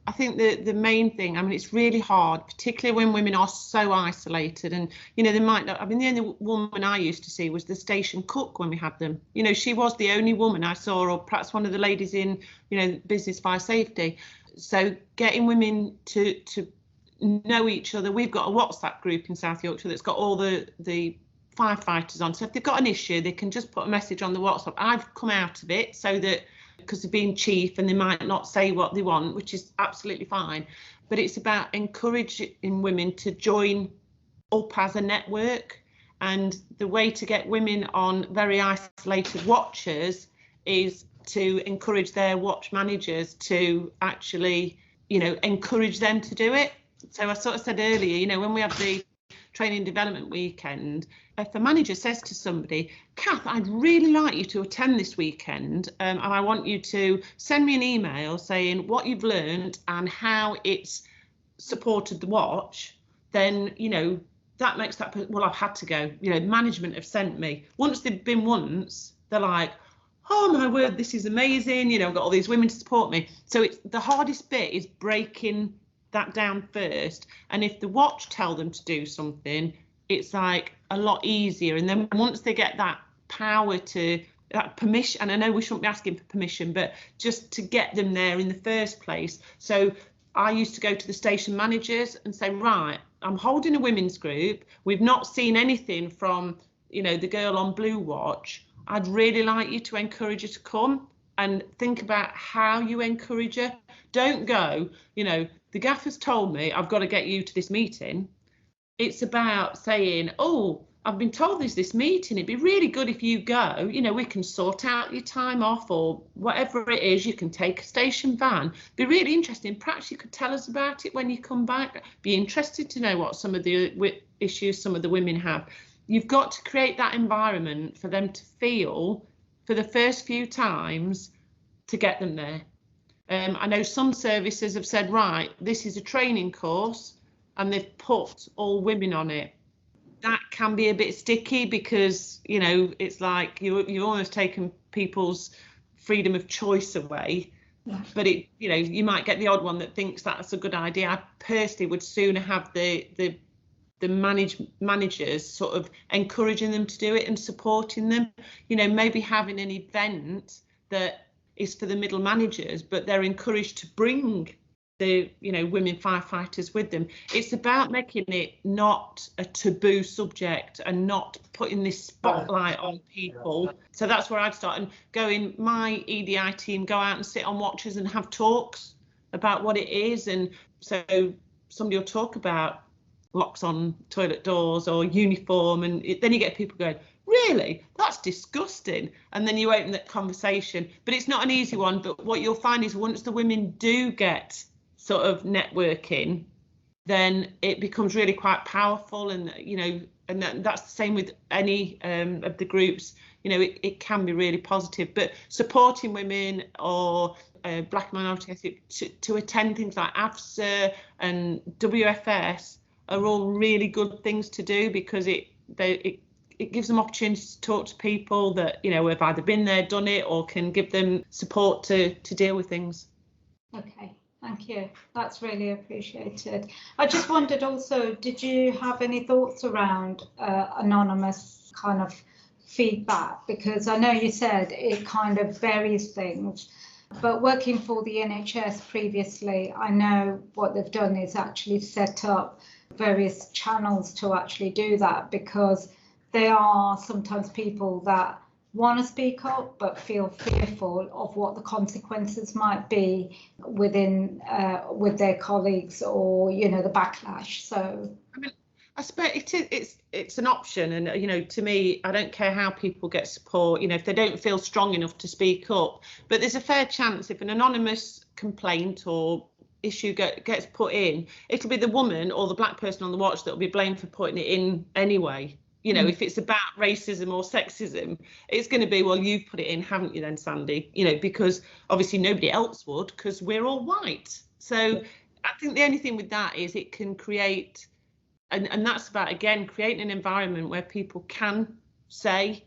I think the main thing, I mean, it's really hard, particularly when women are so isolated, and, you know, they might not, I mean, the only woman I used to see was the station cook when we had them. You know, she was the only woman I saw, or perhaps one of the ladies in, you know, business fire safety. So getting women to know each other. We've got a WhatsApp group in South Yorkshire that's got all the firefighters on. So if they've got an issue, they can just put a message on the WhatsApp. I've come out of it so that, because they're being chief and they might not say what they want, which is absolutely fine. But it's about encouraging women to join up as a network. And the way to get women on very isolated watches is to encourage their watch managers to actually, you know, encourage them to do it. So I sort of said earlier, you know, when we have the training development weekend, if a manager says to somebody, Kath, I'd really like you to attend this weekend, and I want you to send me an email saying what you've learned and how it's supported the watch, then, you know, that makes that, well, I've had to go, you know, management have sent me. Once they've been once, they're like, oh my word, this is amazing, you know, I've got all these women to support me. So it's the hardest bit is breaking that down first, and if the watch tell them to do something, it's like a lot easier. And then once they get that power to that permission, and I know we shouldn't be asking for permission, but just to get them there in the first place. So I used to go to the station managers and say, right, I'm holding a women's group, we've not seen anything from, you know, the girl on Blue Watch. I'd really like you to encourage her to come, and think about how you encourage her. Don't go, you know, the gaffer's told me I've got to get you to this meeting. It's about saying, oh, I've been told there's this meeting. It'd be really good if you go. You know, we can sort out your time off, or whatever it is. You can take a station van. Be really interesting. Perhaps you could tell us about it when you come back. Be interested to know what some of the issues some of the women have. You've got to create that environment for them to feel for the first few times to get them there. I know some services have said, right, this is a training course, and they've put all women on it. That can be a bit sticky because, you know, it's like you're almost taking people's freedom of choice away. Yeah. But it, you know, you might get the odd one that thinks that's a good idea. I personally would sooner have the managers sort of encouraging them to do it and supporting them. You know, maybe having an event that is for the middle managers, but they're encouraged to bring the, you know, women firefighters with them. It's about making it not a taboo subject and not putting this spotlight on people. So that's where I'd start, and going, my EDI team go out and sit on watches and have talks about what it is. And so somebody will talk about locks on toilet doors or uniform, and then you get people going, really, that's disgusting, and then you open that conversation. But it's not an easy one. But what you'll find is once the women do get sort of networking, then it becomes really quite powerful. And, you know, and that's the same with any of the groups. You know, it can be really positive. But supporting women or black minority to attend things like AFSA and WFS are all really good things to do, because it gives them opportunities to talk to people that, you know, have either been there, done it, or can give them support to deal with things. Okay, thank you. That's really appreciated. I just wondered also, did you have any thoughts around anonymous kind of feedback? Because I know you said it kind of varies things. But working for the NHS previously, I know what they've done is actually set up various channels to actually do that, because there are sometimes people that want to speak up but feel fearful of what the consequences might be with their colleagues, or the backlash. So I mean, I suppose it's an option, and to me, I don't care how people get support, if they don't feel strong enough to speak up. But there's a fair chance if an anonymous complaint or issue gets put in, it'll be the woman or the black person on the watch that will be blamed for putting it in anyway. If it's about racism or sexism, it's going to be, well, you've put it in, haven't you then, Sandy? Because obviously nobody else would, because we're all white. So I think the only thing with that is it can create, and that's about, again, creating an environment where people can say,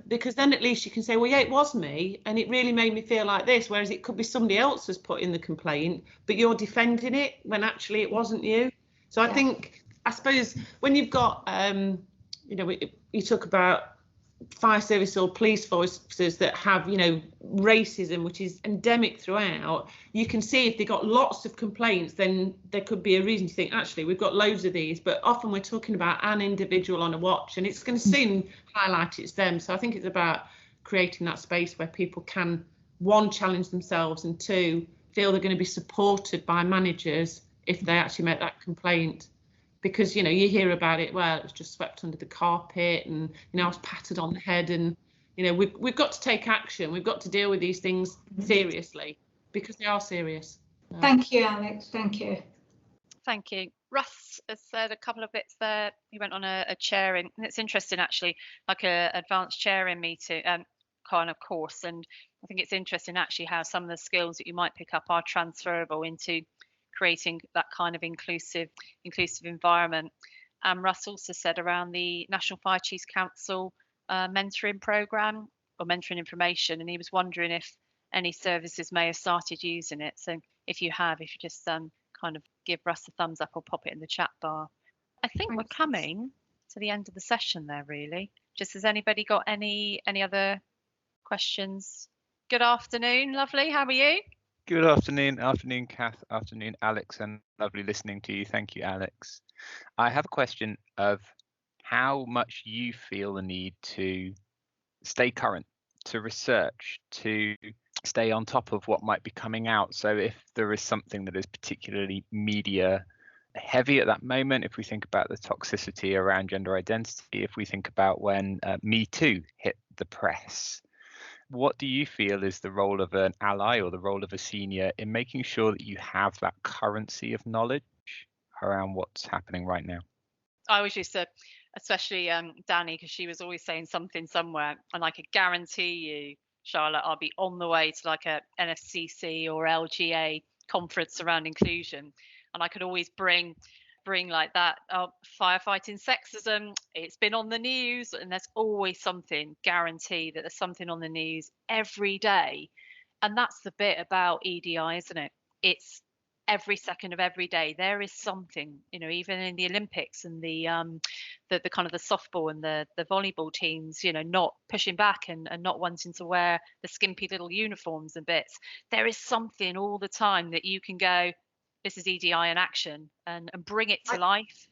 because then at least you can say, well, yeah, it was me, and it really made me feel like this, whereas it could be somebody else has put in the complaint, but you're defending it when actually it wasn't you. So I suppose when you've got, you talk about fire service or police forces that have, racism, which is endemic throughout, you can see if they got lots of complaints, then there could be a reason to think, actually, we've got loads of these, but often we're talking about an individual on a watch, and it's going to soon highlight it's them. So I think it's about creating that space where people can, one, challenge themselves, and two, feel they're going to be supported by managers if they actually make that complaint. Because, you hear about it, well, it was just swept under the carpet, and, I was patted on the head, and, we've got to take action. We've got to deal with these things seriously, because they are serious. Thank you, Alex. Thank you. Thank you. Russ has said a couple of bits there. He went on a chairing, and it's interesting, actually, like a advanced chairing meeting kind of course. And I think it's interesting, actually, how some of the skills that you might pick up are transferable into creating that kind of inclusive environment. Russ also said around the National Fire Chiefs Council mentoring programme or mentoring information, and he was wondering if any services may have started using it. So if you just kind of give Russ a thumbs up or pop it in the chat bar. I think we're coming to the end of the session there, really. Just has anybody got any other questions? Good afternoon, lovely. How are you? Good afternoon, Kath, afternoon, Alex, and lovely listening to you. Thank you, Alex. I have a question of how much you feel the need to stay current, to research, to stay on top of what might be coming out. So if there is something that is particularly media heavy at that moment, if we think about the toxicity around gender identity, if we think about when Me Too hit the press, what do you feel is the role of an ally or the role of a senior in making sure that you have that currency of knowledge around what's happening right now? I always used to, especially Danny, because she was always saying something somewhere, and I could guarantee you, Charlotte, I'll be on the way to like a NFCC or LGA conference around inclusion, and I could always bring like that firefighting sexism, it's been on the news, and there's always something, guaranteed that there's something on the news every day. And that's the bit about EDI, isn't it? It's every second of every day there is something, even in the Olympics and the kind of the softball and the volleyball teams, not pushing back and not wanting to wear the skimpy little uniforms and bits. There is something all the time that you can go, this is EDI in action, and bring it to life.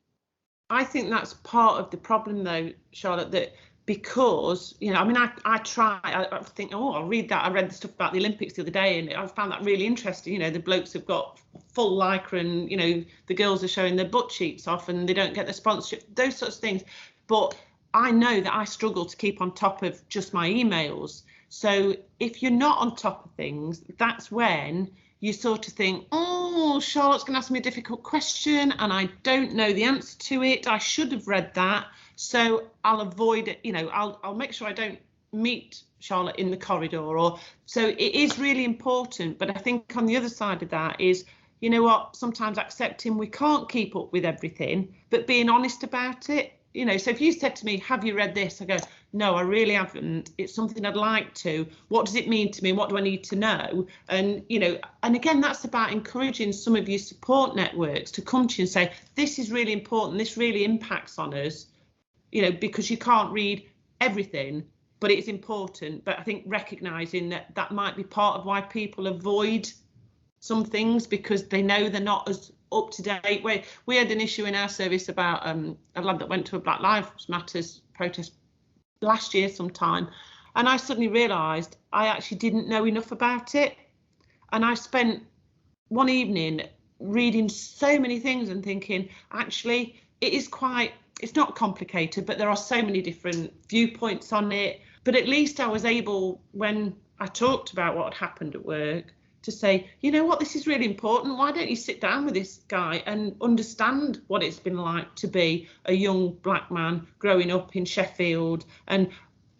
I think that's part of the problem, though, Charlotte, that because, I think, I'll read that. I read the stuff about the Olympics the other day, and I found that really interesting. The blokes have got full lycra, and, the girls are showing their butt cheeks off and they don't get the sponsorship, those sorts of things. But I know that I struggle to keep on top of just my emails. So if you're not on top of things, that's when you sort of think, oh, Charlotte's going to ask me a difficult question and I don't know the answer to it. I should have read that. So I'll avoid it. I'll make sure I don't meet Charlotte in the corridor. So it is really important. But I think on the other side of that is, sometimes accepting we can't keep up with everything, but being honest about it. So if you said to me, have you read this? I go, no, I really haven't. It's something I'd like to. What does it mean to me? What do I need to know? And, and again, that's about encouraging some of your support networks to come to you and say, this is really important. This really impacts on us, because you can't read everything. but it's important. But I think recognising that that might be part of why people avoid some things, because they know they're not as up to date. We had an issue in our service about a lad that went to a Black Lives Matters protest last year sometime, and I suddenly realised I actually didn't know enough about it, and I spent one evening reading so many things and thinking, actually, it's not complicated, but there are so many different viewpoints on it. But at least I was able, when I talked about what had happened at work, to say, you know what, this is really important. Why don't you sit down with this guy and understand what it's been like to be a young black man growing up in Sheffield, and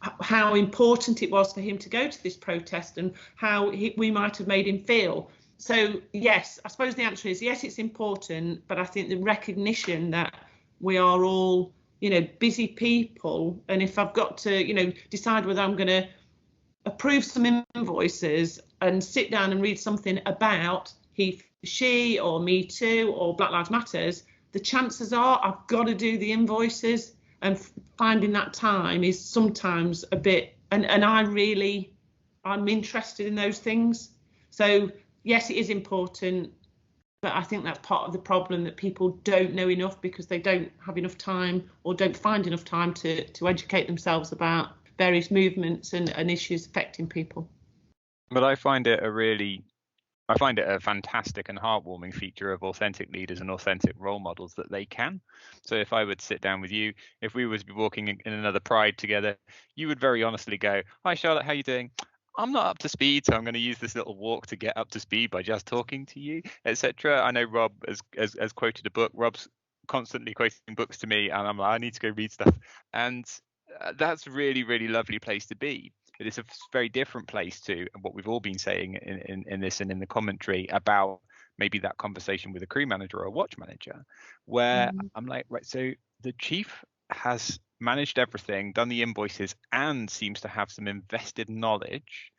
how important it was for him to go to this protest, and how we might have made him feel. So yes, I suppose the answer is yes, it's important, but I think the recognition that we are all, busy people, and if I've got to, decide whether I'm going to approve some invoices and sit down and read something about he, she, or Me Too, or Black Lives Matters, the chances are I've got to do the invoices, and finding that time is sometimes a bit, and I'm interested in those things. So yes, it is important, but I think that's part of the problem, that people don't know enough because they don't have enough time, or don't find enough time to educate themselves about various movements and issues affecting people. But I find it a fantastic and heartwarming feature of authentic leaders and authentic role models that they can. So if I would sit down with you, if we were to be walking in another Pride together, you would very honestly go, "Hi Charlotte, how are you doing? I'm not up to speed, so I'm going to use this little walk to get up to speed by just talking to you," etc. I know Rob has quoted a book. Rob's constantly quoting books to me, and I'm like, I need to go read stuff. And that's a really, really lovely place to be. But it's a very different place to what we've all been saying in this and in the commentary about maybe that conversation with a crew manager or a watch manager, where I'm like, right, so the chief has managed everything, done the invoices, and seems to have some invested knowledge.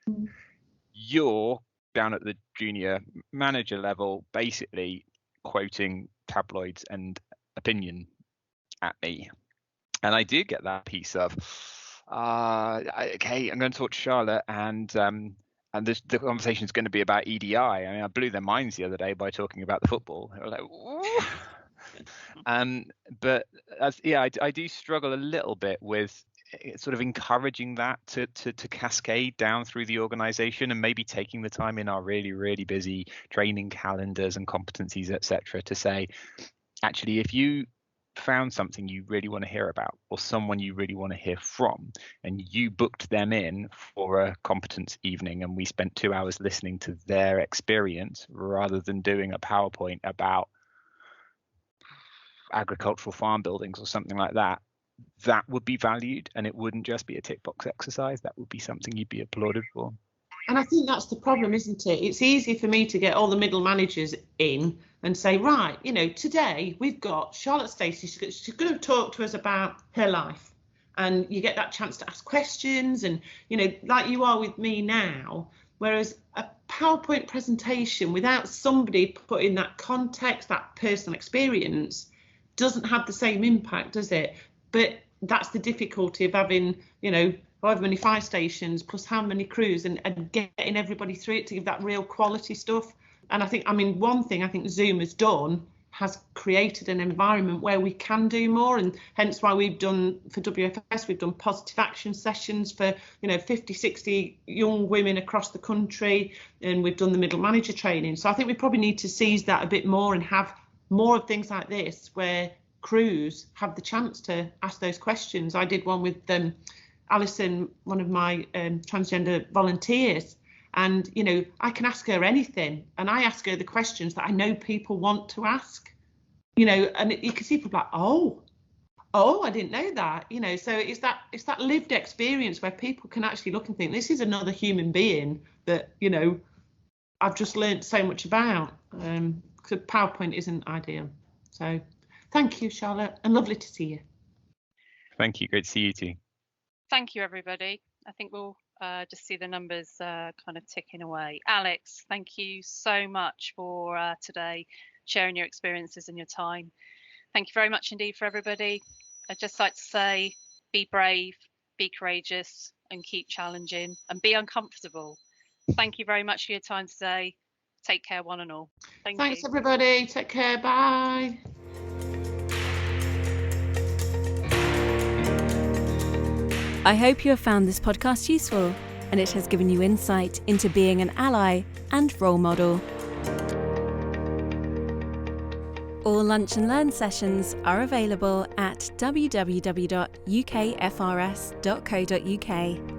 You're down at the junior manager level, basically quoting tabloids and opinion at me. And I do get that piece of, okay, I'm going to talk to Charlotte, and the conversation is going to be about EDI. I mean, I blew their minds the other day by talking about the football. They were like, "Ooh." But I do struggle a little bit with sort of encouraging that to cascade down through the organization, and maybe taking the time in our really, really busy training calendars and competencies, etc., to say, actually, if you found something you really want to hear about, or someone you really want to hear from, and you booked them in for a competence evening, and we spent 2 hours listening to their experience rather than doing a PowerPoint about agricultural farm buildings or something like that, that would be valued, and it wouldn't just be a tick box exercise. That would be something you'd be applauded for. And I think that's the problem, isn't it? It's easy for me to get all the middle managers in and say, right, today we've got Charlotte Stacey, she's going to talk to us about her life. And you get that chance to ask questions, and, like you are with me now. Whereas a PowerPoint presentation without somebody putting that context, that personal experience, doesn't have the same impact, does it? But that's the difficulty of having, however many fire stations plus how many crews, and getting everybody through it to give that real quality stuff. And one thing I think Zoom has done has created an environment where we can do more, and hence why we've done, for WFS, we've done positive action sessions for 50, 60 young women across the country, and we've done the middle manager training. So I think we probably need to seize that a bit more and have more of things like this where crews have the chance to ask those questions. I did one with Alison, one of my transgender volunteers, and I can ask her anything, and I ask her the questions that I know people want to ask, and you can see people like, oh, I didn't know that, so it's that lived experience where people can actually look and think, this is another human being that I've just learned so much about. Because PowerPoint isn't ideal. So thank you, Charlotte, and lovely to see you. Thank you. Great to see you too. Thank you, everybody. I think we'll just see the numbers kind of ticking away. Alex, thank you so much for today, sharing your experiences and your time. Thank you very much indeed for everybody. I'd just like to say, be brave, be courageous, and keep challenging and be uncomfortable. Thank you very much for your time today. Take care, one and all. Thanks, you. everybody. Take care. Bye. I hope you have found this podcast useful and it has given you insight into being an ally and role model. All Lunch and Learn sessions are available at www.ukfrs.co.uk.